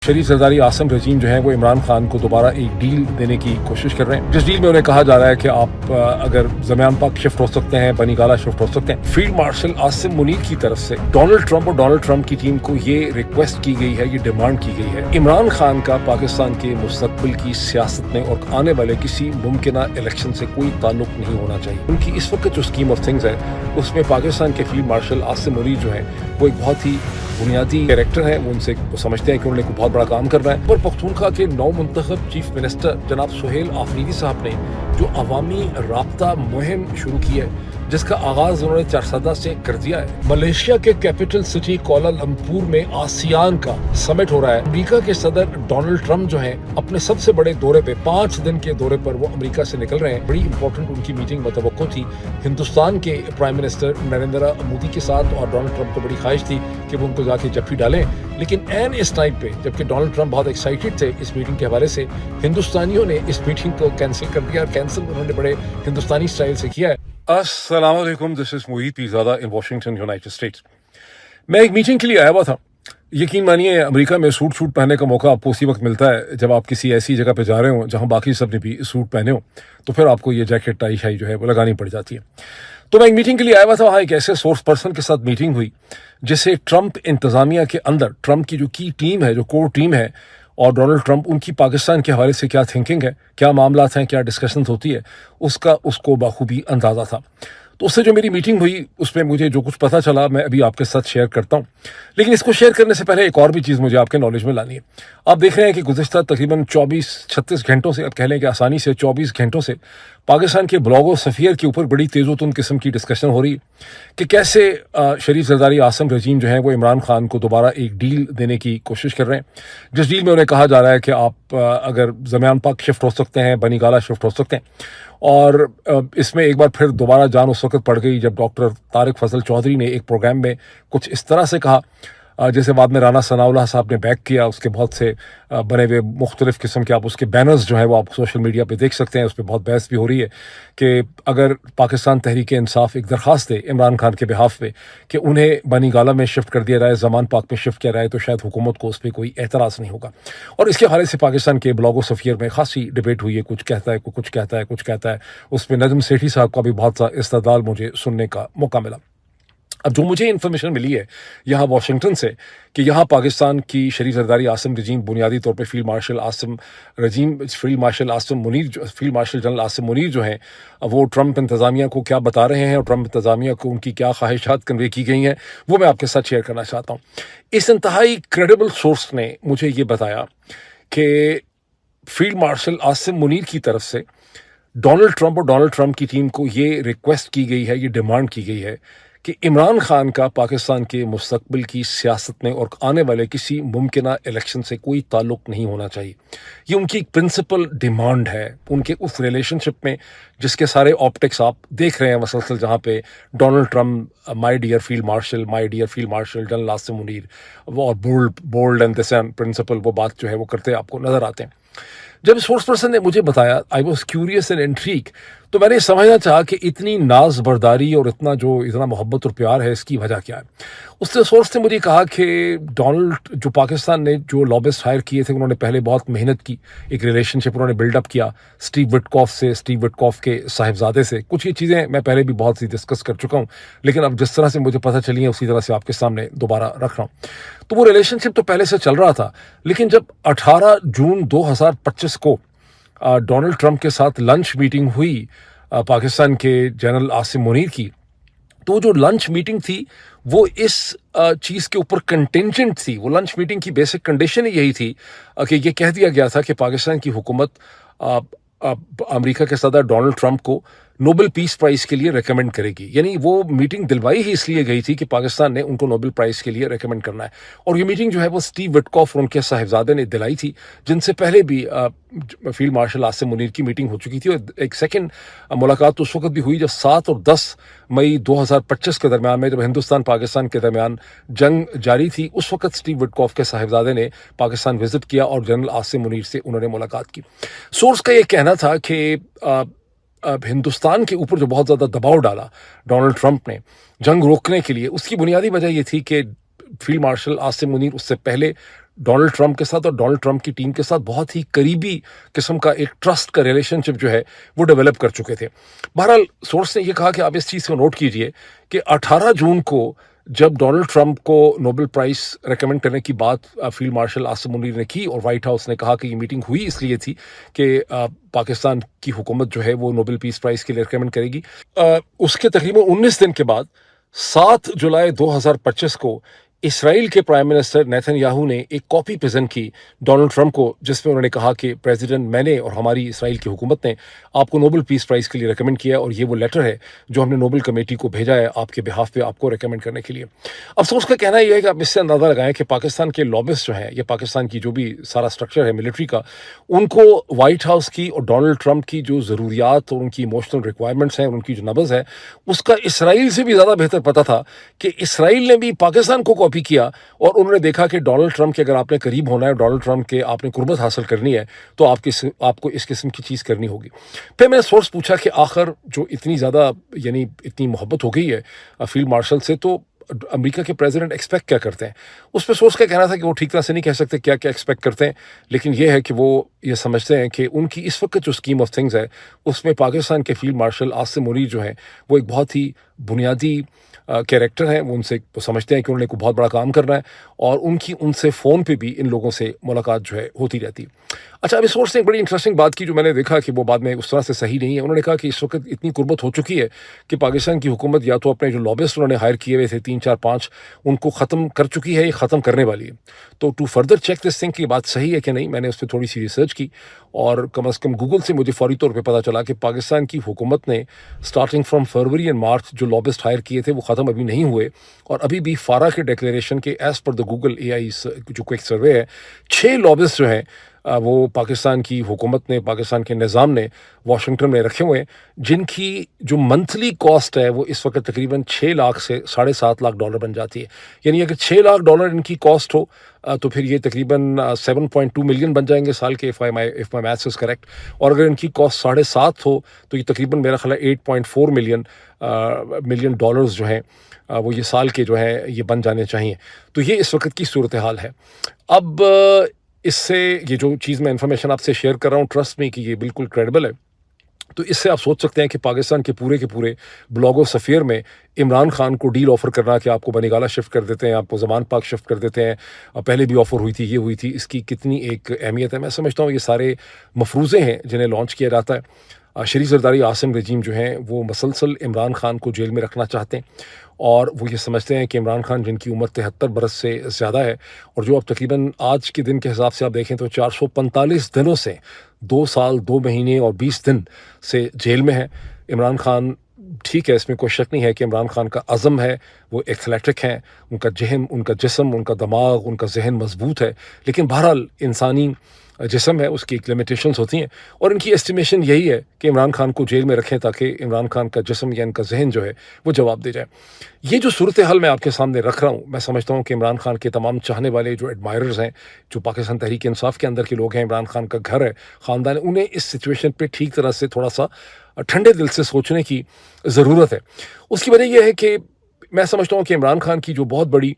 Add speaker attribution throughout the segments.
Speaker 1: शरीफ सरदारी आसम रजीम जो है वो इमरान खान को दोबारा एक डील देने की कोशिश कर रहे हैं, जिस डील में उन्हें कहा जा रहा है कि आप अगर ज़मीन पाक शिफ्ट हो सकते हैं, बनी गाला शिफ्ट हो सकते हैं। फील्ड मार्शल आसिम मुनीर की तरफ से डोनाल्ड ट्रंप और डोनाल्ड ट्रंप की टीम को ये रिक्वेस्ट की गई है, ये डिमांड की गई है, इमरान खान का पाकिस्तान के मुस्तकबिल की सियासत में और आने वाले किसी मुमकिना इलेक्शन से कोई ताल्लुक नहीं होना चाहिए। उनकी इस वक्त जो स्कीम ऑफ थिंग्स है उसमें पाकिस्तान के फील्ड मार्शल आसिम मुनीर जो है वो एक बहुत ही बुनियादी कैरेक्टर है। वो उनसे समझते हैं कि उन्होंने बहुत बड़ा काम करना है। और पख्तूनख्वा के नौ मुंतखब चीफ मिनिस्टर जनाब सुहेल आफरीदी साहब ने जो अवामी राब्ता मुहिम शुरू की है, जिसका आगाज उन्होंने चारसदा से कर दिया है। मलेशिया के कैपिटल सिटी कोलालमपुर में आसियान का समिट हो रहा है। अमेरिका के सदर डोनाल्ड ट्रंप जो हैं अपने सबसे बड़े दौरे पे 5 दिन के दौरे पर वो अमेरिका से निकल रहे हैं। बड़ी इंपॉर्टेंट उनकी मीटिंग मतवक्को थी हिंदुस्तान के प्राइम मिनिस्टर नरेंद्र मोदी के साथ, और डोनाल्ड ट्रंप को बड़ी ख्वाहिश थी कि वो उनको जाके जफ्फी डालें। लेकिन एन इस टाइम पे जबकि डोनाल्ड ट्रंप बहुत एक्साइटेड थे इस मीटिंग के हवाले से, हिंदुस्तानियों ने इस मीटिंग को कैंसिल कर दिया, और कैंसिल उन्होंने बड़े हिंदुस्तानी स्टाइल से किया है। अस्सलाम वालेकुम, this is Mohit Pirzada in Washington United States. मैं एक मीटिंग के लिए आया हुआ था। यकीन मानिए अमेरिका में सूट पहनने का मौका आपको उसी वक्त मिलता है जब आप किसी ऐसी जगह पे जा रहे हो जहां बाकी सब ने भी सूट पहने हो, तो फिर आपको ये जैकेट टाई शाई जो है वो लगानी पड़ जाती है। तो मैं एक मीटिंग के लिए आया हुआ था। वहाँ एक ऐसे सोर्स पर्सन के साथ मीटिंग हुई जिसे ट्रंप इंतजामिया के अंदर, ट्रंप की जो की टीम है, जो कोर टीम है, और डोनाल्ड ट्रंप उनकी पाकिस्तान के हवाले से क्या थिंकिंग है, क्या मामला हैं, क्या डिस्कशंस होती है, उसका उसको बाखूबी अंदाज़ा था। तो उससे जो मेरी मीटिंग हुई उसमें मुझे जो कुछ पता चला मैं अभी आपके साथ शेयर करता हूँ। लेकिन इसको शेयर करने से पहले एक और भी चीज़ मुझे आपके नॉलेज में लानी है। आप देख रहे हैं कि गुज़िश्ता तकरीबन 24-36 घंटों से, अब कह लें कि आसानी से 24 घंटों से पाकिस्तान के ब्लॉगर सफ़ियर के ऊपर बड़ी तेज़ोतुन किस्म की डिस्कशन हो रही है कि कैसे शरीफ सरदारी आसम रजीम जो है वो इमरान खान को दोबारा एक डील देने की कोशिश कर रहे हैं, जिस डील में उन्हें कहा जा रहा है कि आप अगर ज़मीन पाक शिफ्ट हो सकते हैं, बनी गाला शिफ्ट हो सकते हैं। और इसमें एक बार फिर दोबारा जान उस वक्त पड़ गई जब डॉक्टर तारिक फजल चौधरी ने एक प्रोग्राम में कुछ इस तरह से कहा जैसे बाद में राना सनाउल्लाह साहब ने बैक किया। उसके बहुत से बने हुए मुख्तलिफ किस्म के आप उसके बैनर्स जो है वो आप सोशल मीडिया पे देख सकते हैं। उस पर बहुत बहस भी हो रही है कि अगर पाकिस्तान तहरीक इंसाफ एक दरख्वास्त दे इमरान खान के बिहाफ पे कि उन्हें बनी गाला में शिफ्ट कर दिया जाए, ज़मान पाक में शिफ्ट किया जाए, तो शायद हुकूमत को उस पर कोई एतराज़ नहीं होगा। और इसके हवाले से पाकिस्तान के ब्लॉगो सफ़ियर में खासी डिबेट हुई है। कुछ कहता है, कुछ कहता है, कुछ कहता है। उस पर नजम सेठी साहब का भी बहुत सा इस्तदलाल मुझे सुनने का मौका मिला। अब जो मुझे इन्फॉर्मेशन मिली है यहाँ वाशिंगटन से कि यहाँ पाकिस्तान की शरीफ सरदारी आसम रजीम बुनियादी तौर पे field marshal general Asim Munir जो हैं वो ट्रंप इंतज़ामिया को क्या बता रहे हैं और ट्रंप इंतज़ामिया को उनकी क्या ख्वाहिशात कन्वे की गई हैं, वो मैं आपके साथ शेयर करना चाहता हूँ। इस इंतहाई क्रेडिबल सोर्स ने मुझे ये बताया कि फील्ड मार्शल आसिम मुनीर की तरफ से डोनाल्ड ट्रंप और डोनाल्ड ट्रंप की टीम को ये रिक्वेस्ट की गई है, ये डिमांड की गई है कि इमरान खान का पाकिस्तान के मुस्तकबिल की सियासत में और आने वाले किसी मुमकिना इलेक्शन से कोई ताल्लुक नहीं होना चाहिए। ये उनकी एक प्रिंसिपल डिमांड है उनके उस रिलेशनशिप में जिसके सारे ऑप्टिक्स आप देख रहे हैं मसलसल, जहाँ पे Donald Trump my dear field marshal general Asim Munir और बोल्ड एंड दिस प्रिंसिपल वो बात जो है वो करते आपको नजर आते हैं। जब सोर्स पर्सन ने मुझे बताया, I was curious and intrigue, तो मैंने समझना चाहा कि इतनी नाज बर्दारी और इतना मोहब्बत और प्यार है, इसकी वजह क्या है। उसने सोर्स ने मुझे कहा कि डोनाल्ड जो पाकिस्तान ने जो लॉबिस्ट हायर किए थे उन्होंने पहले बहुत मेहनत की, एक रिलेशनशिप उन्होंने बिल्डअप किया स्टीव विटकॉफ के साहिबजादे से। कुछ ये चीज़ें मैं पहले भी बहुत सी डिस्कस कर चुका हूँ, लेकिन अब जिस तरह से मुझे पता चली है उसी तरह से आपके सामने दोबारा रख रहा हूँ। तो वो रिलेशनशिप तो पहले से चल रहा था, लेकिन जब 18 जून 2025 को डोनाल्ड ट्रंप के साथ लंच मीटिंग हुई पाकिस्तान के जनरल आसिम मुनीर की, तो जो लंच मीटिंग थी वो इस चीज़ के ऊपर कंटिंजेंट थी। वो लंच मीटिंग की बेसिक कंडीशन ही यही थी कि ये कह दिया गया था कि पाकिस्तान की हुकूमत अमेरिका के सदर डोनाल्ड ट्रंप को नोबेल पीस प्राइज़ के लिए रेकमेंड करेगी। यानी वो मीटिंग दिलवाई ही इसलिए गई थी कि पाकिस्तान ने उनको नोबेल प्राइज़ के लिए रेकमेंड करना है। और ये मीटिंग जो है वो स्टीव विटकॉफ और उनके साहिबजादे ने दिलाई थी, जिनसे पहले भी फील्ड मार्शल आसिम मुनीर की मीटिंग हो चुकी थी। और एक सेकंड मुलाकात उस वक्त भी हुई जब 7 और 10 मई 2025 के दरमियान में, जब हिंदुस्तान पाकिस्तान के दरमियान जंग जारी थी, उस वक्त स्टीव विटकॉफ के साहिबजादे ने पाकिस्तान विजिट किया और जनरल आसिम मुनीर से उन्होंने मुलाकात की। सोर्स का ये कहना था कि हिंदुस्तान के ऊपर जो बहुत ज़्यादा दबाव डाला डोनाल्ड ट्रंप ने जंग रोकने के लिए, उसकी बुनियादी वजह ये थी कि फील्ड मार्शल आसिम मुनीर उससे पहले ڈونلڈ ٹرمپ کے ساتھ اور ڈونلڈ ٹرمپ کی ٹیم کے ساتھ بہت ہی قریبی قسم کا ایک ٹرسٹ کا ریلیشن شپ جو ہے وہ ڈیولپ کر چکے تھے. بہرحال سورس نے یہ کہا کہ آپ اس چیز کو نوٹ کیجئے کہ 18 جون کو جب ڈونلڈ ٹرمپ کو نوبل پرائز ریکمینڈ کرنے کی بات فیلڈ مارشل عاصم منیر نے کی اور وائٹ ہاؤس نے کہا کہ یہ میٹنگ ہوئی اس لیے تھی کہ پاکستان کی حکومت جو ہے وہ نوبل پیس پرائز کے لیے ریکمینڈ کرے گی، اس کے تقریباً 19 دن کے بعد 7 جولائی 2025 کو اسرائیل کے پرائم منسٹر نیتن یاہو نے ایک کاپی پریزنٹ کی ڈونلڈ ٹرمپ کو، جس میں انہوں نے کہا کہ پریزیڈنٹ میں نے اور ہماری اسرائیل کی حکومت نے آپ کو نوبل پیس پرائز کے لیے ریکمینڈ کیا اور یہ وہ لیٹر ہے جو ہم نے نوبل کمیٹی کو بھیجا ہے آپ کے بہاف پہ آپ کو ریکمینڈ کرنے کے لیے. افسوس کا کہنا یہ ہے کہ آپ اس سے اندازہ لگائیں کہ پاکستان کے لابسٹ جو ہیں یا پاکستان کی جو بھی سارا اسٹرکچر ہے ملٹری کا، ان کو وائٹ ہاؤس کی اور ڈونلڈ ٹرمپ کی جو ضروریات اور ان کی ایموشنل ریکوائرمنٹس ہیں اور ان کی جو نبض ہے اس کا اسرائیل سے بھی زیادہ بہتر پتہ تھا کہ اسرائیل نے بھی پاکستان کو کاپی کیا اور انہوں نے دیکھا کہ ڈونلڈ ٹرمپ کے اگر آپ نے قریب ہونا ہے، ڈونلڈ ٹرمپ کے آپ نے قربت حاصل کرنی ہے تو آپ کو اس قسم کی چیز کرنی ہوگی. پھر میں نے سورس پوچھا کہ آخر جو اتنی زیادہ یعنی اتنی محبت ہو گئی ہے فیلڈ مارشل سے، تو امریکہ کے پریزیڈنٹ ایکسپیکٹ کیا کرتے ہیں؟ اس پہ سورس کا کہنا تھا کہ وہ ٹھیک طرح سے نہیں کہہ سکتے کیا ایکسپیکٹ کرتے ہیں، لیکن یہ ہے کہ وہ یہ سمجھتے ہیں کہ ان کی اس وقت جو اسکیم آف تھنگز ہے اس میں پاکستان کے فیلڈ مارشل عاصم منیر جو ہیں وہ ایک بہت ہی بنیادی کیریکٹر ہیں. وہ ان سے سمجھتے ہیں کہ انہوں نے کوئی بہت بڑا کام کرنا ہے اور ان سے فون پہ بھی ان لوگوں سے ملاقات جو ہے ہوتی رہتی. اچھا، ابھی سورس نے ایک بڑی انٹرسٹنگ بات کی جو میں نے دیکھا کہ وہ بعد میں اس طرح سے صحیح نہیں ہے. انہوں نے کہا کہ اس وقت اتنی قربت ہو چکی ہے کہ پاکستان کی حکومت یا تو اپنے جو لابسٹ انہوں نے ہائر کیے ہوئے تھے 3 4 5 ان کو ختم کر چکی ہے یا ختم کرنے والی ہے. تو to further check this thing کہ بات صحیح ہے کہ نہیں، میں نے اس پہ تھوڑی سی ریسرچ کی اور کم از کم گوگل سے مجھے فوری طور پہ پتہ چلا کہ پاکستان کی حکومت نے starting from February and March جو لابسٹ ہائر کیے تھے وہ ختم ابھی نہیں ہوئے، اور ابھی بھی فارا کے ڈیکلیریشن کے ایز پر دا گوگل اے آئی جو کوئک سروے ہے 6 لابسٹ جو ہیں وہ پاکستان کی حکومت نے، پاکستان کے نظام نے واشنگٹن میں رکھے ہوئے ہیں، جن کی جو منتھلی کاسٹ ہے وہ اس وقت تقریباً 6 لاکھ سے $7.5 لاکھ بن جاتی ہے. یعنی اگر $6 لاکھ ان کی کاسٹ ہو تو پھر یہ تقریباً 7.2 ملین بن جائیں گے سال کے if my maths is correct. اور اگر ان کی کاسٹ 7.5 ہو تو یہ تقریباً میرا خیال ہے 8.4 ملین ڈالرز جو ہیں وہ یہ سال کے جو ہیں یہ بن جانے چاہیے. تو یہ اس وقت کی صورتحال ہے. اب اس سے یہ جو چیز میں انفارمیشن آپ سے شیئر کر رہا ہوں، ٹرسٹ میں کہ یہ بالکل کریڈیبل ہے. تو اس سے آپ سوچ سکتے ہیں کہ پاکستان کے پورے بلاگ و سفیر میں عمران خان کو ڈیل آفر کرنا کہ آپ کو بنی گالہ شفٹ کر دیتے ہیں، آپ کو زمان پاک شفٹ کر دیتے ہیں، پہلے بھی آفر ہوئی تھی، یہ ہوئی تھی، اس کی کتنی ایک اہمیت ہے. میں سمجھتا ہوں یہ سارے مفروضے ہیں جنہیں لانچ کیا جاتا ہے. شریف زرداری عاصم رجیم جو ہیں وہ مسلسل عمران خان کو جیل میں رکھنا چاہتے ہیں اور وہ یہ سمجھتے ہیں کہ عمران خان جن کی عمر 73 برس سے زیادہ ہے اور جو اب تقریباً آج کے دن کے حساب سے آپ دیکھیں تو 445 دنوں سے 2 سال 2 مہینے اور 20 دن سے جیل میں ہے. عمران خان ٹھیک ہے، اس میں کوئی شک نہیں ہے کہ عمران خان کا عزم ہے، وہ ایتھلیٹک ہیں، ان کا ذہن، ان کا جسم، ان کا دماغ، ان کا ذہن مضبوط ہے، لیکن بہرحال انسانی جسم ہے، اس کی ایک لمیٹیشنز ہوتی ہیں اور ان کی ایسٹیمیشن یہی ہے کہ عمران خان کو جیل میں رکھیں تاکہ عمران خان کا جسم یا ان کا ذہن جو ہے وہ جواب دے جائے. یہ جو صورتحال میں آپ کے سامنے رکھ رہا ہوں، میں سمجھتا ہوں کہ عمران خان کے تمام چاہنے والے جو ایڈمائررز ہیں، جو پاکستان تحریک انصاف کے اندر کے لوگ ہیں، عمران خان کا گھر ہے، خاندان ہے، انہیں اس سچویشن پہ ٹھیک طرح سے تھوڑا سا ٹھنڈے دل سے سوچنے کی ضرورت ہے. اس کی وجہ یہ ہے کہ میں سمجھتا ہوں کہ عمران خان کی جو بہت بڑی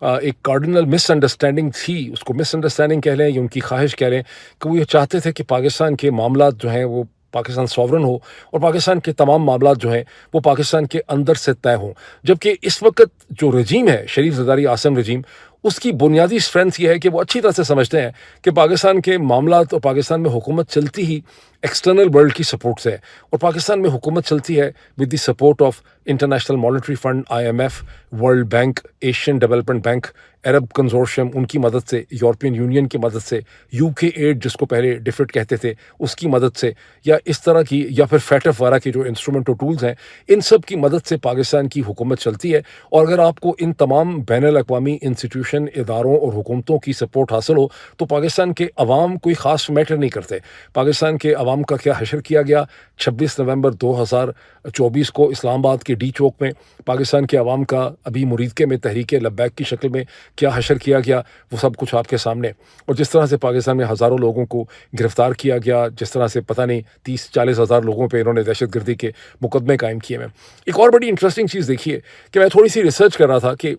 Speaker 1: ایک کارڈنل مس انڈرسٹینڈنگ تھی، اس کو مس انڈرسٹینڈنگ کہہ لیں یا ان کی خواہش کہہ لیں، کہ وہ یہ چاہتے تھے کہ پاکستان کے معاملات جو ہیں وہ پاکستان سوورن ہو اور پاکستان کے تمام معاملات جو ہیں وہ پاکستان کے اندر سے طے ہوں. جبکہ اس وقت جو رجیم ہے شریف زرداری عاصم رجیم، اس کی بنیادی اسٹرینتھ یہ ہے کہ وہ اچھی طرح سے سمجھتے ہیں کہ پاکستان کے معاملات اور پاکستان میں حکومت چلتی ہی ایکسٹرنل ورلڈ کی سپورٹ سے ہے اور پاکستان میں حکومت چلتی ہے with the support of international monetary fund, IMF، world bank, Asian development bank, عرب کنزورشیم، ان کی مدد سے، یورپین یونین کی مدد سے، UK ایڈ جس کو پہلے ڈفٹ کہتے تھے اس کی مدد سے، یا اس طرح کی، یا پھر فیٹف وغیرہ کے جو انسٹرومنٹ اور ٹولز ہیں، ان سب کی مدد سے پاکستان کی حکومت چلتی ہے. اور اگر آپ کو ان تمام بین الاقوامی انسٹیٹیوشن، اداروں اور حکومتوں کی سپورٹ حاصل ہو تو پاکستان کے عوام کوئی خاص میٹر نہیں کرتے. پاکستان کے عوام کا کیا حشر کیا گیا 26 نومبر 2024 کو اسلام آباد کے ڈی چوک میں، پاکستان کے عوام کا ابھی مریدکے میں تحریک لبیک کی شکل میں کیا حشر کیا گیا، وہ سب کچھ آپ کے سامنے. اور جس طرح سے پاکستان میں ہزاروں لوگوں کو گرفتار کیا گیا، جس طرح سے پتہ نہیں 30-40 ہزار لوگوں پہ انہوں نے دہشت گردی کے مقدمے قائم کیے ہیں. ایک اور بڑی انٹرسٹنگ چیز دیکھیے کہ میں تھوڑی سی ریسرچ کر رہا تھا کہ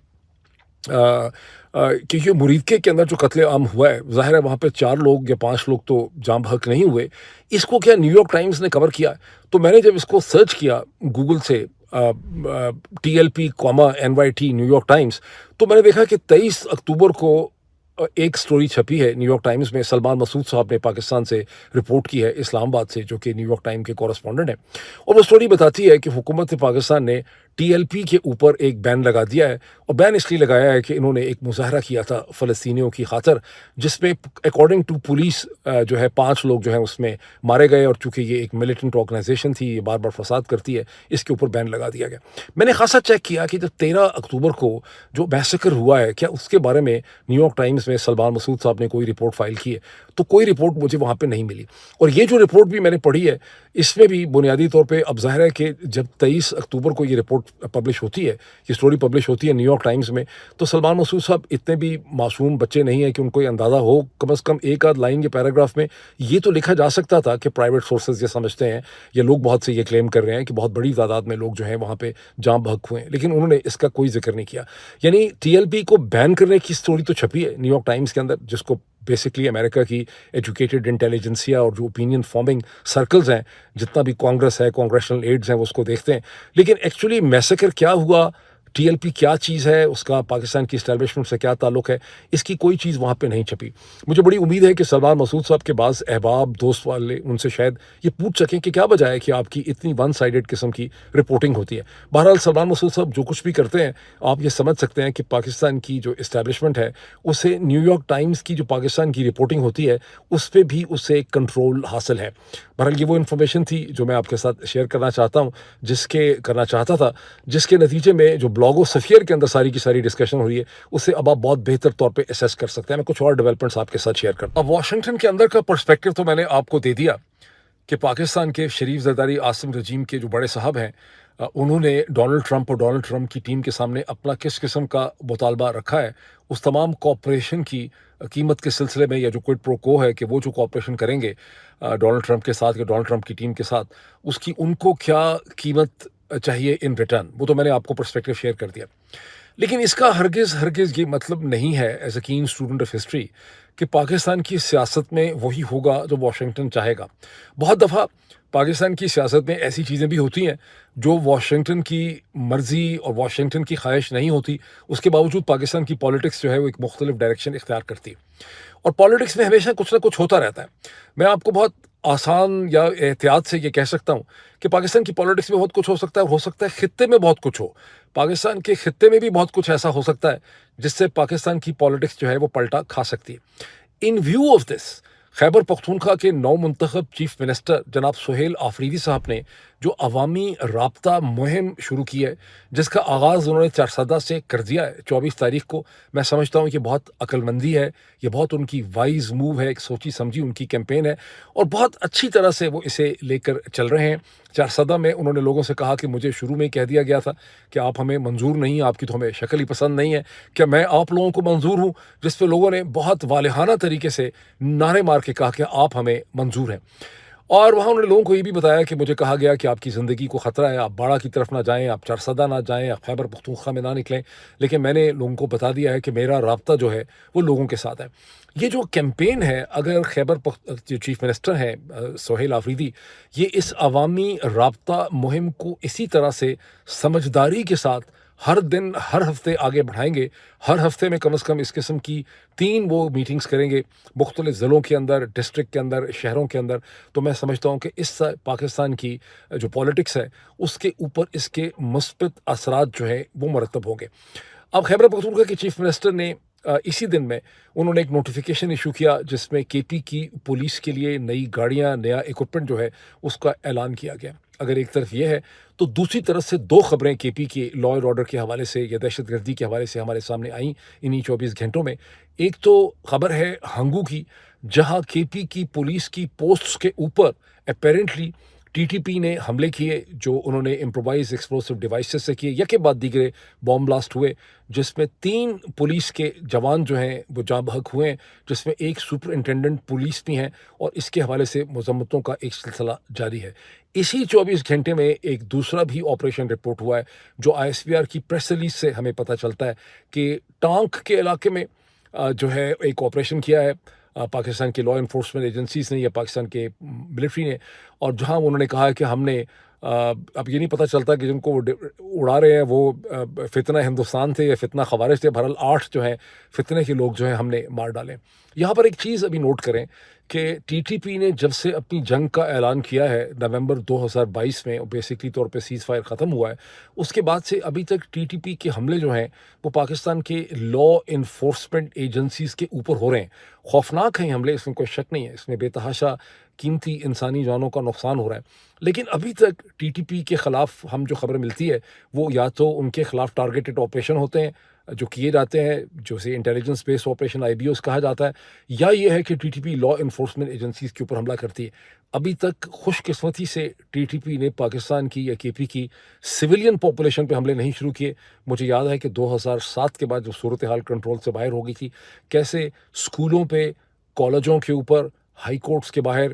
Speaker 1: क्योंकि मुरीदके के अंदर जो कत्ले-आम हुआ है, ज़ाहिर है वहाँ पे 4 लोग या 5 लोग तो जाँ बहक नहीं हुए। इसको क्या न्यूयॉर्क टाइम्स ने कवर किया? तो मैंने जब इसको सर्च किया गूगल से TLP, NYT न्यूयॉर्क टाइम्स, तो मैंने देखा कि 23 अक्टूबर को एक स्टोरी छपी है न्यूयॉर्क टाइम्स में। सलमान मसूद साहब ने पाकिस्तान से रिपोर्ट की है, इस्लामाबाद से, जो कि न्यूयॉर्क टाइम के कॉरेस्पॉन्डेंट हैं। और वो स्टोरी बताती है कि हुकूमत पाकिस्तान ने TLP के ऊपर एक बैन लगा दिया है, और बैन इसलिए लगाया है कि इन्होंने एक मुजाहरा किया था फ़लस्तीनियों की खातर, जिसमें अकॉर्डिंग टू पुलिस जो है 5 लोग जो हैं उसमें मारे गए, और चूँकि ये एक मिलिटेंट ऑर्गेनाइजेशन थी, ये बार बार फसाद करती है, इसके ऊपर बैन लगा दिया गया। मैंने खासा चेक किया कि जब 13 अक्टूबर को जो मैसेकर हुआ है, क्या उसके बारे में न्यूयॉर्क टाइम्स में सलमान मसूद साहब ने कोई रिपोर्ट फाइल की है? तो कोई रिपोर्ट मुझे वहाँ पे नहीं मिली। और ये जो रिपोर्ट भी मैंने पढ़ी है, इसमें भी बुनियादी तौर पे अब ज़ाहिर है कि जब 23 अक्टूबर को ये रिपोर्ट पब्लिश होती है, ये स्टोरी पब्लिश होती है न्यूयॉर्क टाइम्स में, तो सलमान मसूद साहब इतने भी मासूम बच्चे नहीं हैं कि उनको ये अंदाज़ा हो। कम से कम एक आध लाइन के पैराग्राफ में ये तो लिखा जा सकता था कि प्राइवेट सोर्सेज ये समझते हैं, या लोग बहुत से ये क्लेम कर रहे हैं कि बहुत बड़ी तादाद में लोग जो हैं वहाँ पे जाँ बहक हुए हैं, लेकिन उन्होंने इसका कोई जिक्र नहीं किया। यानी TLP को बैन करने की स्टोरी तो छपी है न्यूयॉर्क टाइम्स के अंदर, जिसको बेसिकली अमेरिका की एजुकेटेड इंटेलिजेंसिया और जो ओपिनियन फॉर्मिंग सर्कल्स हैं, जितना भी कांग्रेस है, कांग्रेशनल एड्स हैं, वो उसको देखते हैं। लेकिन एक्चुअली मैसेकर क्या हुआ, TLP क्या चीज़ है, उसका पाकिस्तान की इस्टेब्लिशमेंट से क्या ताल्लुक़ है, इसकी कोई चीज़ वहाँ पे नहीं छपी। मुझे बड़ी उम्मीद है कि सलमान मसूद साहब के बाज़ अहबाब, दोस्त वाले उनसे शायद ये पूछ सकें कि क्या वजह है कि आपकी इतनी वन साइडेड किस्म की रिपोर्टिंग होती है। बहरहाल सलमान मसूद साहब जो कुछ भी करते हैं, आप ये समझ सकते हैं कि पाकिस्तान की जो इस्टेब्लिशमेंट है, उसे न्यूयॉर्क टाइम्स की जो पाकिस्तान की रिपोर्टिंग होती है, उस पे भी उसे कंट्रोल हासिल है। बहरहाल ये वो इन्फॉर्मेशन थी जो मैं आपके साथ शेयर करना चाहता था, जिसके नतीजे में जो ब्लॉगो सफ़ियर के अंदर सारी की सारी डिस्कशन हो रही है, उससे अब आप बहुत बेहतर तौर पे असेस कर सकते हैं। मैं कुछ और डेवलपमेंट्स आपके साथ शेयर करता हूँ। अब वाशिंगटन के अंदर का पर्सपेक्टिव तो मैंने आपको दे दिया कि पाकिस्तान के शरीफ ज़रदारी आसिम रजीम के जो बड़े साहब हैं, उन्होंने डोनाल्ड ट्रंप और डोनाल्ड ट्रंप की टीम के सामने अपना किस किस्म का मुतालबा रखा है, उस तमाम कॉपरेशन की कीमत के सिलसिले में, या जो क्विड प्रो को है कि वो जो कॉपरेशन करेंगे डोनाल्ड ट्रंप के साथ या डोनाल्ड ट्रंप की टीम के साथ, उसकी उनको क्या कीमत चाहिए इन रिटर्न, वो तो मैंने आपको पर्सपेक्टिव शेयर कर दिया। लेकिन इसका हरगिज़ ये मतलब नहीं है एज अ कीन स्टूडेंट ऑफ हिस्ट्री कि पाकिस्तान की सियासत में वही होगा जो वाशिंगटन चाहेगा। बहुत दफ़ा पाकिस्तान की सियासत में ऐसी चीज़ें भी होती हैं जो वाशिंगटन की मर्ज़ी और वाशिंगटन की ख्वाहिश नहीं होती, उसके बावजूद पाकिस्तान की पॉलिटिक्स जो है वो एक मुख्तलिफ डायरेक्शन इख्तियार करती है। और पॉलिटिक्स में हमेशा कुछ ना कुछ होता रहता है। मैं आपको बहुत आसान या एहतियात से ये कह सकता हूँ कि पाकिस्तान की पॉलिटिक्स में बहुत कुछ हो सकता है खित्ते में बहुत कुछ हो। पाकिस्तान के खित्ते में भी बहुत कुछ ऐसा हो सकता है जिससे पाकिस्तान की पॉलिटिक्स जो है वो पलटा खा सकती है। इन view of this, Khyber Pakhtunkhwa के नौ मुंतखब चीफ मिनिस्टर जनाब सुहेल आफरीदी साहब ने जो अवामी राब्ता मुहिम शुरू की है, जिसका आगाज़ उन्होंने चारसदा से कर दिया है 24 तारीख को, मैं समझता हूँ कि बहुत अक्लमंदी है, ये बहुत उनकी वाइज मूव है, एक सोची समझी उनकी कैंपेन है, और बहुत अच्छी तरह से वो इसे लेकर चल रहे हैं। चारसदा में उन्होंने लोगों से कहा कि मुझे शुरू में कह दिया गया था कि आप हमें मंजूर नहीं, आपकी तो हमें शक्ल ही पसंद नहीं है, क्या मैं आप लोगों को मंजूर हूँ? जिस पे लोगों ने बहुत वालिहाना तरीके से नारे मार के कहा कि आप हमें मंजूर हैं। और वहाँ उन्होंने लोगों को ये भी बताया कि मुझे कहा गया कि आपकी ज़िंदगी को ख़तरा है, आप बाड़ा की तरफ ना जाएँ, आप चारसदा ना जाएँ, आप खैबर पख्तूनख्वा में ना निकलें। लेकिन मैंने लोगों को बता दिया है कि मेरा राब्ता जो है वो लोगों के साथ है। ये जो कैंपेन है, अगर जो चीफ मिनिस्टर हैं सुहेल आफरीदी, ये इस अवामी राब्ता मुहिम को इसी तरह से समझदारी के साथ हर दिन हर हफ्ते आगे बढ़ाएंगे, हर हफ्ते में कम से कम इस किस्म की 3 वो मीटिंग्स करेंगे मुख्तलिफ ज़िलों के अंदर, डिस्ट्रिक्ट के अंदर, शहरों के अंदर, तो मैं समझता हूँ कि इस पाकिस्तान की जो पॉलिटिक्स है उसके ऊपर इसके मुस्बित असरात जो है वो मरतब होंगे। अब खैबर पख्तूनख्वा के चीफ मिनिस्टर ने इसी दिन में उन्होंने एक नोटिफिकेशन इशू किया जिसमें KP की पुलिस के लिए नई गाड़ियां, नया इक्विपमेंट जो है उसका ऐलान किया गया। अगर एक तरफ ये है तो दूसरी तरफ से 2 खबरें KP के लॉ एंड ऑर्डर के हवाले से या दहशतगर्दी के हवाले से हमारे सामने आई इन्हीं 24 घंटों में। एक तो खबर है हंगू की, जहां KP की पुलिस की पोस्ट्स के ऊपर अपेरेंटली ٹی ٹی پی نے حملے کیے جو انہوں نے امپرووائز ایکسپلوسو ڈیوائسز سے کیے، یکے بعد دیگرے بام بلاسٹ ہوئے جس میں 3 پولیس کے جوان جو ہیں وہ جاں بحق ہوئے ہیں، جس میں ایک سپرنٹینڈنٹ پولیس بھی ہیں، اور اس کے حوالے سے مذمتوں کا ایک سلسلہ جاری ہے۔ اسی 24 گھنٹے میں ایک دوسرا بھی آپریشن رپورٹ ہوا ہے جو آئی ایس پی آر کی پریس ریلیز سے ہمیں پتہ چلتا ہے کہ ٹانک کے علاقے میں جو ہے ایک آپریشن کیا ہے پاکستان کے لا انفورسمنٹ ایجنسیز نے یا پاکستان کے ملٹری نے، اور جہاں انہوں نے کہا ہے کہ ہم نے اب یہ نہیں پتہ چلتا کہ جن کو وہ اڑا رہے ہیں وہ فتنہ ہندوستان تھے یا فتنہ خوارج تھے، بہرحال 8 جو ہیں فتنے کے لوگ جو ہیں ہم نے مار ڈالے۔ یہاں پر ایک چیز ابھی نوٹ کریں کہ ٹی ٹی پی نے جب سے اپنی جنگ کا اعلان کیا ہے نومبر 2022 میں، بیسکلی طور پہ سیز فائر ختم ہوا ہے، اس کے بعد سے ابھی تک ٹی ٹی پی کے حملے جو ہیں وہ پاکستان کے لا انفورسمنٹ ایجنسیز کے اوپر ہو رہے ہیں۔ خوفناک ہیں حملے، اس میں کوئی شک نہیں ہے، اس میں بے تحاشا قیمتی انسانی جانوں کا نقصان ہو رہا ہے، لیکن ابھی تک ٹی ٹی پی کے خلاف ہم جو خبر ملتی ہے وہ یا تو ان کے خلاف ٹارگیٹڈ آپریشن ہوتے ہیں جو کیے جاتے ہیں، جو سے انٹیلیجنس بیس آپریشن IBOs کہا جاتا ہے، یا یہ ہے کہ T T P law enforcement agencies کے اوپر حملہ کرتی ہے۔ ابھی تک خوش قسمتی سے ٹی ٹی پی نے پاکستان کی یا کے پی کی سویلین پاپولیشن پہ حملے نہیں شروع کیے۔ مجھے یاد ہے کہ 2007 کے بعد جو صورتحال کنٹرول سے باہر ہو گئی تھی، کیسے اسکولوں پہ، کالجوں کے اوپر، ہائی کورٹس کے باہر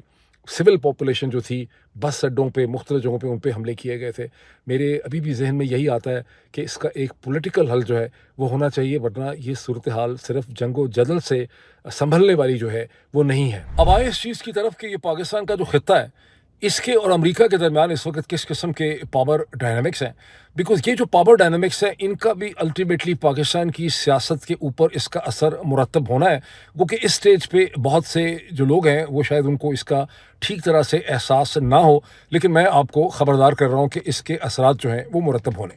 Speaker 1: سول پاپولیشن جو تھی، بس اڈوں پہ، مختلف جگہوں پہ ان پہ حملے کیے گئے تھے۔ میرے ابھی بھی ذہن میں یہی آتا ہے کہ اس کا ایک پولیٹیکل حل جو ہے وہ ہونا چاہیے، ورنہ یہ صورتحال صرف جنگ و جدل سے سنبھلنے والی جو ہے وہ نہیں ہے۔ اب آئے اس چیز کی طرف کہ یہ پاکستان کا جو خطہ ہے اس کے اور امریکہ کے درمیان اس وقت کس قسم کے پاور ڈائنامکس ہیں، بیکاز یہ جو پاور ڈائنامکس ہیں ان کا بھی الٹیمیٹلی پاکستان کی سیاست کے اوپر اس کا اثر مرتب ہونا ہے، وہ کہ اس سٹیج پہ بہت سے جو لوگ ہیں وہ شاید ان کو اس کا ٹھیک طرح سے احساس نہ ہو، لیکن میں آپ کو خبردار کر رہا ہوں کہ اس کے اثرات جو ہیں وہ مرتب ہونے۔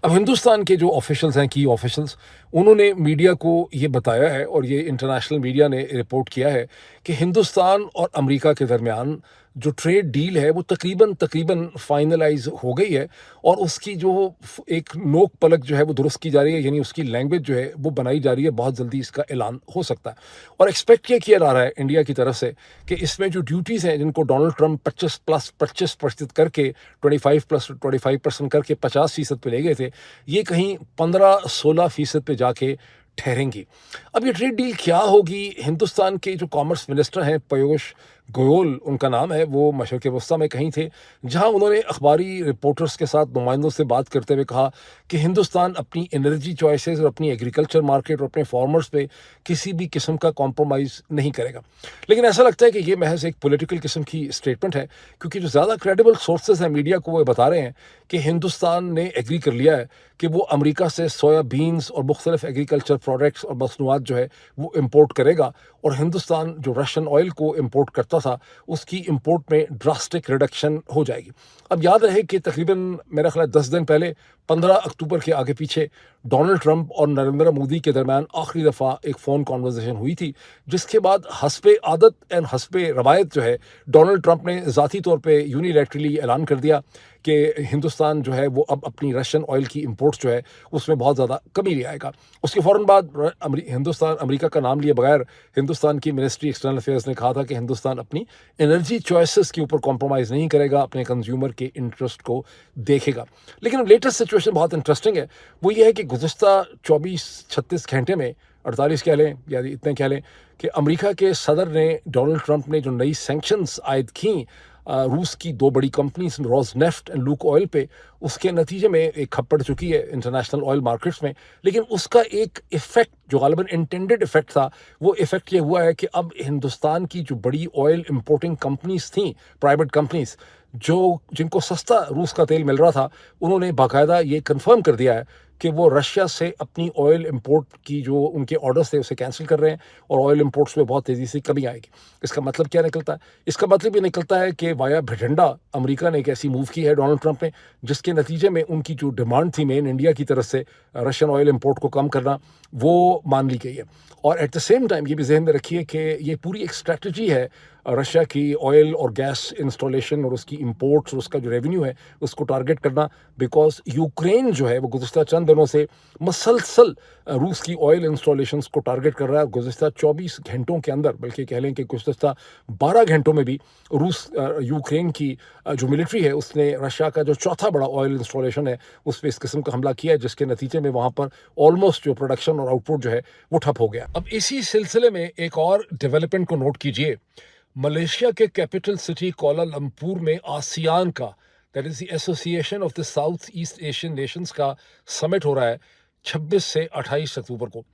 Speaker 1: اب ہندوستان کے جو آفیشلز ہیں، کی آفیشلز، انہوں نے میڈیا کو یہ بتایا ہے اور یہ انٹرنیشنل میڈیا نے رپورٹ کیا ہے کہ ہندوستان اور امریکہ کے درمیان جو ٹریڈ ڈیل ہے وہ تقریباً فائنلائز ہو گئی ہے، اور اس کی جو ایک نوک پلک جو ہے وہ درست کی جا رہی ہے، یعنی اس کی لینگویج جو ہے وہ بنائی جا رہی ہے، بہت جلدی اس کا اعلان ہو سکتا ہے۔ اور ایکسپیکٹ یہ کیا جا رہا ہے انڈیا کی طرف سے کہ اس میں جو ڈیوٹیز ہیں جن کو ڈونلڈ ٹرمپ 25% کر کے 25% کر کے 50% پہ لے گئے تھے، یہ کہیں 15-16% پہ جا کے ٹھہریں گی۔ اب یہ ٹریڈ ڈیل کیا ہوگی؟ ہندوستان کے جو کامرس منسٹر ہیں پیوش گوئل ان کا نام ہے، وہ مشرق وسطیٰ میں کہیں تھے، جہاں انہوں نے اخباری رپورٹرز کے ساتھ نمائندوں سے بات کرتے ہوئے کہا کہ ہندوستان اپنی انرجی چوائسیز اور اپنی ایگریکلچر مارکیٹ اور اپنے فارمرز پہ کسی بھی قسم کا کمپرومائز نہیں کرے گا۔ لیکن ایسا لگتا ہے کہ یہ محض ایک پولیٹیکل قسم کی اسٹیٹمنٹ ہے، کیونکہ جو زیادہ کریڈیبل سورسز ہیں میڈیا کو وہ بتا رہے ہیں کہ ہندوستان نے ایگری کر لیا ہے کہ وہ امریکہ سے سویا بینز اور مختلف ایگریکلچر پروڈکٹس اور مصنوعات جو ہے وہ امپورٹ کرے گا، اور ہندوستان جو رشین آئل کو امپورٹ کرتا تھا اس کی امپورٹ میں ڈراسٹک ریڈکشن ہو جائے گی۔ اب یاد رہے کہ تقریباً میرا خیال 10 دن پہلے 15 اکتوبر کے آگے پیچھے ڈونلڈ ٹرمپ اور نریندر مودی کے درمیان آخری دفعہ ایک فون کانورزیشن ہوئی تھی، جس کے بعد حسب عادت اینڈ حسب روایت جو ہے ڈونلڈ ٹرمپ نے ذاتی طور پہ یونیلیٹرلی اعلان کر دیا کہ ہندوستان جو ہے وہ اب اپنی رشین آئل کی امپورٹس جو ہے اس میں بہت زیادہ کمی لے آئے گا۔ اس کے فوراً بعد ہندوستان امریکہ کا نام لیے بغیر ہندوستان کی منسٹری ایکسٹرنل افیئرز نے کہا تھا کہ ہندوستان اپنی انرجی چوائسز کے اوپر کمپرومائز نہیں کرے گا، اپنے کنزیومر کے انٹرسٹ کو دیکھے گا۔ لیکن لیٹسٹ سچویشن بہت انٹرسٹنگ ہے، وہ یہ ہے کہ گزشتہ 24-36 گھنٹے میں 48 کہہ لیں یا اتنے کہہ لیں کہ امریکہ کے صدر نے ڈونلڈ ٹرمپ نے جو نئی سینکشنز عائد کیں روس کی 2 بڑی companies Rosneft and Lukoil پہ، اس کے نتیجے میں ایک کھپڑ چکی ہے انٹرنیشنل آئل مارکیٹس میں، لیکن اس کا ایک ایفیکٹ جو غالباً انٹینڈڈ ایفیکٹ تھا، وہ ایفیکٹ یہ ہوا ہے کہ اب ہندوستان کی جو بڑی آئل امپورٹنگ کمپنیز تھیں، پرائیویٹ کمپنیز جن کو سستا روس کا تیل مل رہا تھا، انہوں نے باقاعدہ یہ کنفرم کر دیا ہے کہ وہ رشیا سے اپنی آئل امپورٹ کی جو ان کے آرڈرز تھے اسے کینسل کر رہے ہیں، اور آئل امپورٹس میں بہت تیزی سے کمی آئے گی۔ اس کا مطلب کیا نکلتا ہے؟ اس کا مطلب یہ نکلتا ہے کہ وایا بھٹنڈا امریکہ نے ایک ایسی موو کی ہے ڈونلڈ ٹرمپ نے، جس کے نتیجے میں ان کی جو ڈیمانڈ تھی مین انڈیا کی طرف سے رشین آئل امپورٹ کو کم کرنا، وہ مان لی گئی ہے۔ اور ایٹ دا سیم ٹائم یہ بھی ذہن میں رکھیے کہ یہ پوری ایک اسٹریٹجی ہے रशिया की ऑयल और गैस इंस्टॉलेशन और उसकी इंपोर्ट्स और उसका जो रेवेन्यू है उसको टारगेट करना, बिकॉज यूक्रेन जो है वो गुज़िश्ता चंद दिनों से मसलसल रूस की ऑयल इंस्टॉलेशंस को टारगेट कर रहा है। गुज़िश्ता 24 घंटों के अंदर, बल्कि कह लें कि गुज़िश्ता 12 घंटों में भी रूस यूक्रेन की जो मिलिट्री है उसने रशिया का जो चौथा बड़ा ऑयल इंस्टॉलेशन है उस पर इस किस्म का हमला किया है, जिसके नतीजे में वहाँ पर ऑलमोस्ट जो प्रोडक्शन और आउटपुट जो है वो ठप हो गया। अब इसी सिलसिले में एक और डेवलपमेंट को नोट कीजिए। मलेशिया के कैपिटल सिटी कोलालमपुर में आसियान का, that is the association of the south east Asian Nations का समिट हो रहा है 26 से 28 अक्टूबर को,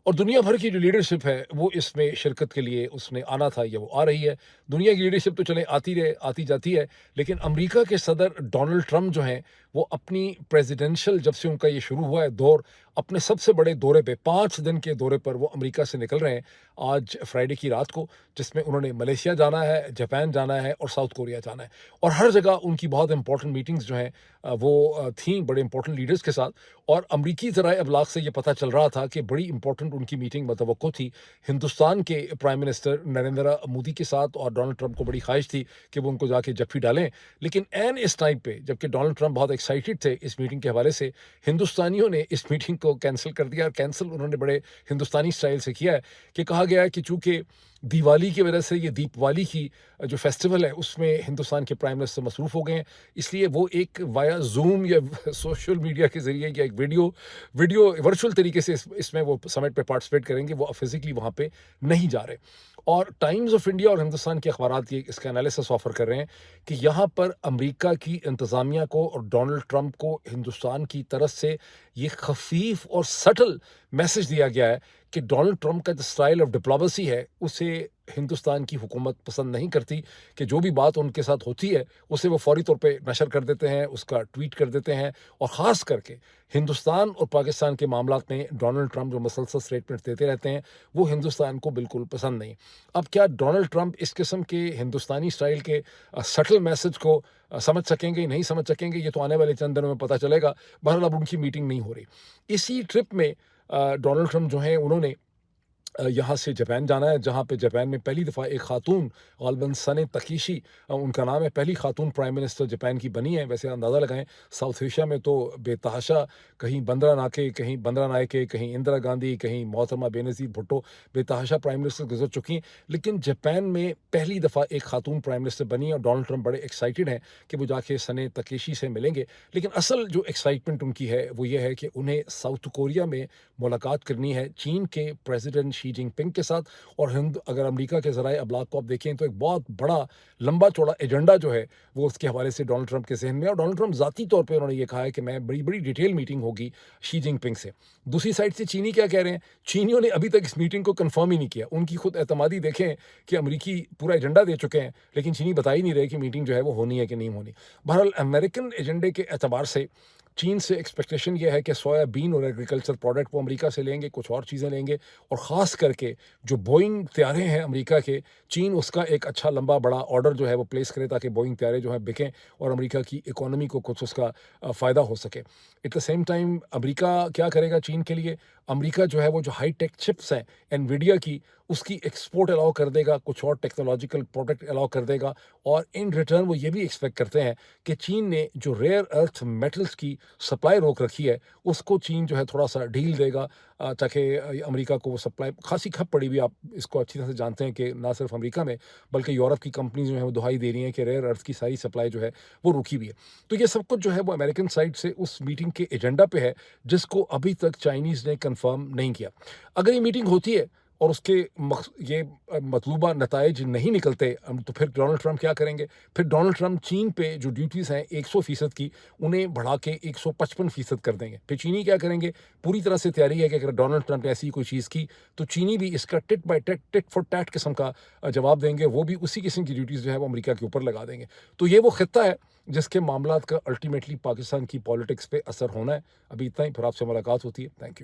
Speaker 1: और दुनिया भर की जो लीडरशिप है वो इसमें शिरकत के लिए उसने आना था या वो आ रही है। दुनिया की लीडरशिप तो चले आती जाती है, लेकिन अमेरिका के सदर डोनाल्ड ट्रंप जो हैं वो अपनी प्रेसिडेंशियल, जब से उनका ये शुरू हुआ है दौर, अपने सबसे बड़े दौरे पे 5 दिन के दौरे पर वो अमेरिका से निकल रहे हैं आज फ्राइडे की रात को, जिसमें उन्होंने मलेशिया जाना है, जापान जाना है और साउथ कोरिया जाना है। और हर जगह उनकी बहुत इंपॉर्टेंट मीटिंग्स जो हैं वो थी बड़े इंपॉर्टेंट लीडर्स के साथ। और अमरीकी ज़राए अबलाग से ये पता चल रहा था कि बड़ी इंपॉर्टेंट उनकी मीटिंग मतवक्को थी हिंदुस्तान के प्राइम मिनिस्टर नरेंद्र मोदी के साथ, और डोनाल्ड ट्रंप को बड़ी ख्वाहिश थी कि वो उनको जाके जप्फी डालें। लेकिन एन इस टाइम पे, जबकि डोनाल्ड ट्रंप बहुत एक्साइटेड थे इस मीटिंग के हवाले से, हिंदुस्तानियों ने इस मीटिंग को कैंसिल कर दिया। और कैंसिल उन्होंने बड़े हिंदुस्तानी स्टाइल से किया है कि कहा गया है कि चूँकि दिवाली की वजह से ये दीपावली की जो फेस्टिवल है उसमें हिंदुस्तान के प्राइम मिनिस्टर मसरूफ़ हो गए हैं, इसलिए वो एक वाया जूम या सोशल मीडिया के ज़रिए या एक वीडियो वर्चुअल तरीके से इसमें वो समिट पे पार्टिसिपेट करेंगे, वो फिज़िकली वहाँ पे नहीं जा रहे। और टाइम्स ऑफ इंडिया और हिंदुस्तान के अखबारात ये इसका एनालिसिस ऑफर कर रहे हैं कि यहाँ पर अमेरिका की इंतज़ामिया को और डोनाल्ड ट्रंप को हिंदुस्तान की तरफ से ये खफीफ और सटल मैसेज दिया गया है कि डोनाल्ड ट्रंप का जो स्टाइल ऑफ डिप्लोमेसी है उसे हिंदुस्तान की हुकूमत पसंद नहीं करती, कि जो भी बात उनके साथ होती है उसे वो फौरी तौर पे नशर कर देते हैं, उसका ट्वीट कर देते हैं। और ख़ास करके हिंदुस्तान और पाकिस्तान के मामलात में डोनाल्ड ट्रंप जो मुसलसल स्टेटमेंट्स देते रहते हैं वो हिंदुस्तान को बिल्कुल पसंद नहीं। अब क्या डोनाल्ड ट्रंप इस किस्म के हिंदुस्तानी स्टाइल के सटल मैसेज को समझ सकेंगे नहीं समझ सकेंगे, ये तो आने वाले चंद दिनों में पता चलेगा। बहरहाल अब उनकी मीटिंग नहीं हो रही। इसी ट्रिप में डोनाल्ड ट्रंप जो हैं उन्होंने यहाँ से जापान जाना है, जहाँ पे जापान में पहली दफ़ा एक खातून गालिबन सने तकीशी उनका नाम है, पहली खातून प्राइम मिनिस्टर जापान की बनी है। वैसे अंदाज़ा लगाएं साउथ एशिया में तो बेतहाशा, कहीं बंदरा नायके, कहीं इंदिरा गांधी, कहीं मोहतरमा बेनज़ीर भुट्टो, बेतहाशा प्राइम मिनिस्टर गुजर चुकी हैं, लेकिन जापान में पहली दफ़ा एक खातून प्राइम मिनिस्टर बनी है। और डोनाल्ड ट्रंप बड़े एक्साइटेड हैं कि वो जाके सने तकीशी से मिलेंगे। लेकिन असल जो एक्साइटमेंट उनकी है वो ये है कि उन्हें साउथ कोरिया में मुलाकात करनी है चीन के प्रेसिडेंट शी जिनपिंग के साथ। और अगर अमेरिका के ज़राए अबलाग को आप देखें तो एक बहुत बड़ा लंबा चौड़ा एजेंडा जो है वो उसके हवाले से डोनाल्ड ट्रंप के जहन में है। और डोनाल्ड ट्रंप ज़ाती तौर पे उन्होंने ये कहा है कि मैं बड़ी डिटेल मीटिंग होगी शी जिनपिंग से। दूसरी साइड से चीनी क्या कह रहे हैं, चीनियों ने अभी तक इस मीटिंग को कन्फर्म ही नहीं किया। उनकी खुद एतमादी देखें कि अमरीकी पूरा एजेंडा दे चुके हैं, लेकिन चीनी बता ही नहीं रहे कि मीटिंग जो है वो होनी है कि नहीं होनी। बहरहाल अमेरिकन एजेंडे के एतबार से चीन से एक्सपेक्टेशन ये है कि सोयाबीन और एग्रीकल्चर प्रोडक्ट वो अमेरिका से लेंगे, कुछ और चीज़ें लेंगे। और ख़ास करके जो बोइंग तैयारे हैं अमेरिका के, चीन उसका एक अच्छा लंबा बड़ा ऑर्डर जो है वो प्लेस करे ताकि बोइंग तैयारे जो हैं बिकें और अमेरिका की इकोनॉमी को कुछ उसका फ़ायदा हो सके। At the same time America क्या करेगा चीन के लिए, अमेरिका जो है वो जो हाई टेक चिप्स हैं एनवीडिया की, उसकी एक्सपोर्ट अलाउ कर देगा, कुछ और टेक्नोलॉजिकल प्रोडक्ट अलाउ कर देगा। और इन रिटर्न वो ये भी एक्सपेक्ट करते हैं कि चीन ने जो रेयर अर्थ मेटल्स की सप्लाई रोक रखी है उसको चीन जो है थोड़ा सा ढील देगा, ताकि अमेरिका को वो सप्लाई खासी खप पड़ी हुई। आप इसको अच्छी तरह से जानते हैं कि ना सिर्फ अमेरिका में बल्कि यूरोप की कंपनीज जो है वो दुहाई दे रही हैं कि रेयर अर्थ की सारी सप्लाई जो है वो रुकी हुई है। तो ये सब कुछ जो है वो अमेरिकन साइड से उस मीटिंग के एजेंडा पे है, जिसको अभी तक चाइनीज़ ने कंफर्म नहीं किया। अगर ये मीटिंग होती है और उसके ये मतलूबा नताइज नहीं निकलते तो फिर डोनाल्ड ट्रंप क्या करेंगे? फिर डोनाल्ड ट्रंप चीन पे जो ड्यूटीज़ हैं 100% की, उन्हें बढ़ा के 155% कर देंगे। फिर चीनी क्या करेंगे? पूरी तरह से तैयारी है कि अगर डोनाल्ड ट्रंप ने ऐसी कोई चीज़ की तो चीनी भी इसका टिट फॉर टैट किस्म का जवाब देंगे। वो भी उसी किस्म की ड्यूटीज़ जो है वो अमेरिका के ऊपर लगा देंगे। तो ये वो खित्ता है जिसके मामलात का अल्टीमेटली पाकिस्तान की पॉलिटिक्स पे असर होना है। अभी इतना ही, फिर आपसे मुलाकात होती है। Thank you.